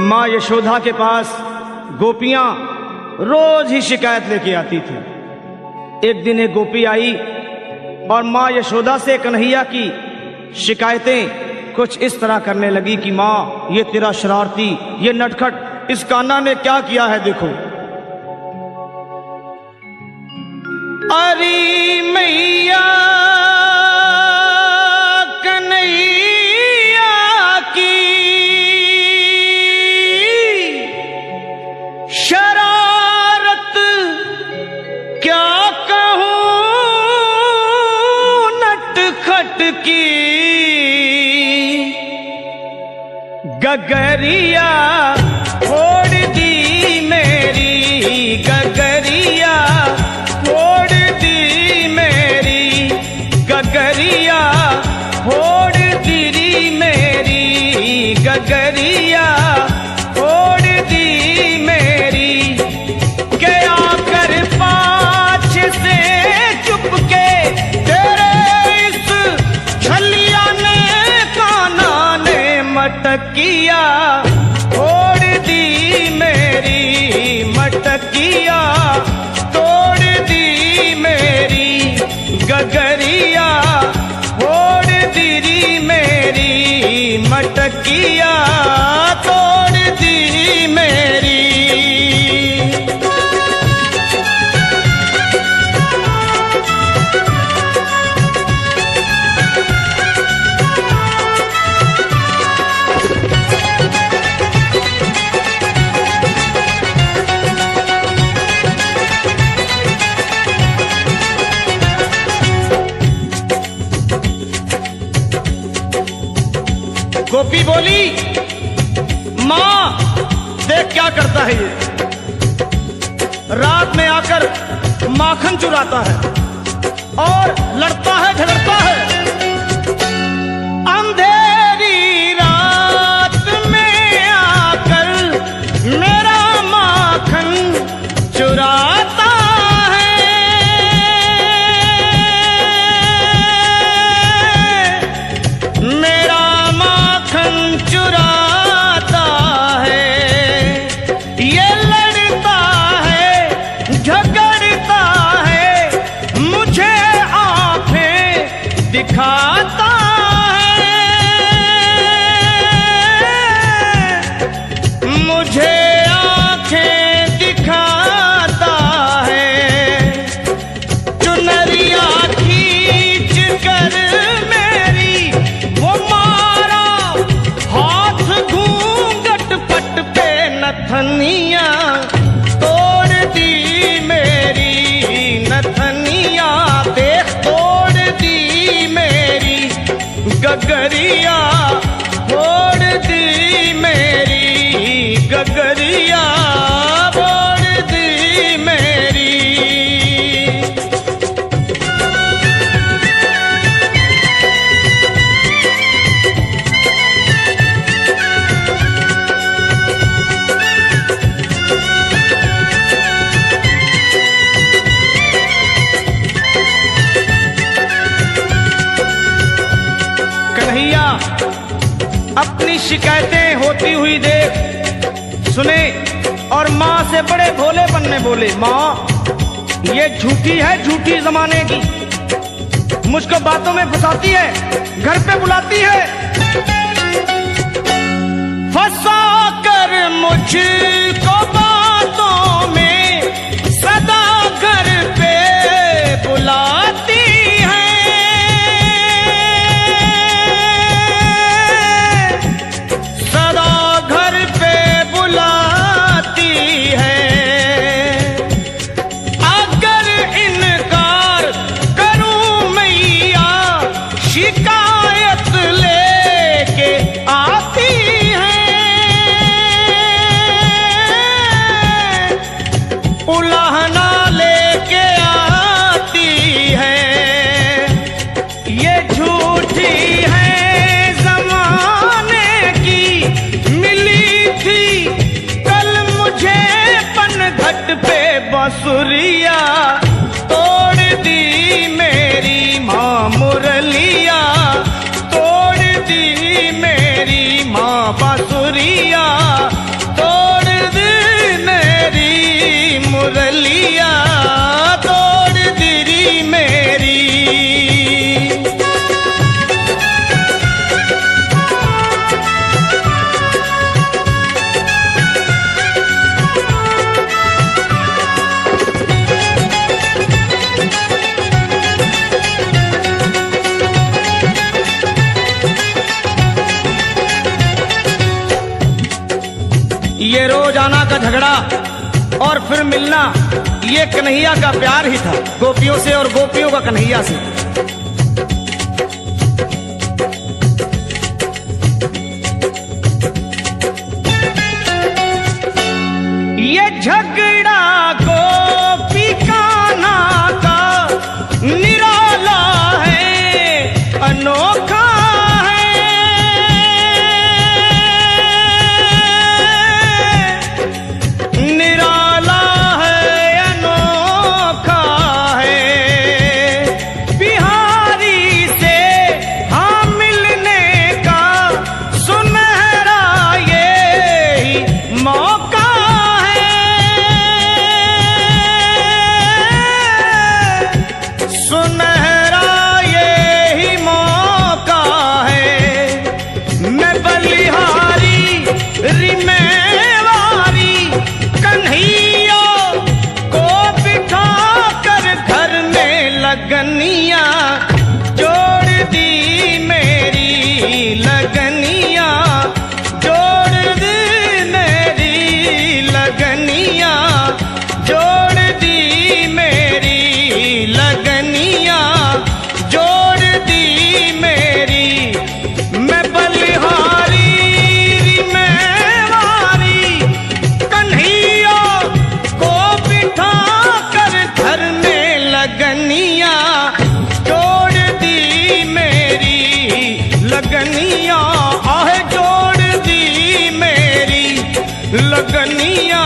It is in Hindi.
माँ यशोदा के पास गोपियां रोज ही शिकायत लेके आती थी। एक दिन एक गोपी आई और माँ यशोदा से कन्हैया की शिकायतें कुछ इस तरह करने लगी कि माँ, ये तेरा शरारती, ये नटखट इस कान्हा ने क्या किया है, देखो। अरे मैया कन्हैया की शरारत क्या कहूं, नटखट की गगरिया फोड़ दी मेरी, गगरिया फोड़ दी मेरी, गगरिया फोड़ दी मेरी, गगरिया फोड़ दी मेरी। गया कर पाछ से चुपके तेरे इस छलिया ने कान्हा ने मटकिया फोड़ दी मेरी, मटकिया तोड़ दी मेरी, गगरिया फोड़ दी मेरी, मटकिया तोड़ दी मेरी। गोपी बोली, माँ देख क्या करता है ये, रात में आकर माखन चुराता है और लड़ता है, झगड़ता है। अंधेरी रात में आकर मेरा माखन चुराता है, मेरा माखन चुराता है। ये लड़ता है, झगड़ता है, मुझे आंखें दिखाता है, मुझे आंखें दिखाता है। चुनरिया खींच कर मेरी वो मारा हाथ, घूंघट पट पे नथनिया तोड़ दी मेरी, नथनिया देख तोड़ दी मेरी, गगरिया फोड़ दी मेरी, गगरिया फोड़ दी मेरी। कन्हैया अपनी शिकायतें होती हुई देख सुने और माँ से बड़े भोलेपन में बोले, माँ ये झूठी है, झूठी जमाने की, मुझको बातों में फंसाती है, घर पे बुलाती है, फंसा कर मुझको बातों में सदा घर पे बुलाती है। सदा घर पे बुलाती है। अगर इनकार करूं मैया शिकायत लेके आती है। उलाहना लेके आती है। ये झूठी है जमाने की, मिली थी कल मुझे पनघट पे बांसुरिया तोड़ दी मेरी माँ, मुरलिया तोड़ दी मेरी माँ, बांसुरिया ये रोजाना का झगड़ा और फिर मिलना, ये कन्हैया का प्यार ही था, गोपियों से और गोपियों का कन्हैया से। ये झगड़ा गोपी कान्हा का निराला है, अनोखा लगनिया जोड़ दी मेरी, लगनिया जोड़ दी मेरी, लगनिया जोड़ दी मेरी, लगनिया जोड़ दी मेरी। मैं बलिहारी मेवारी कन्हैया को बिठा कर घर में लगनिया जोड़ दी मेरी, लगनिया आह जोड़ दी मेरी, लगनिया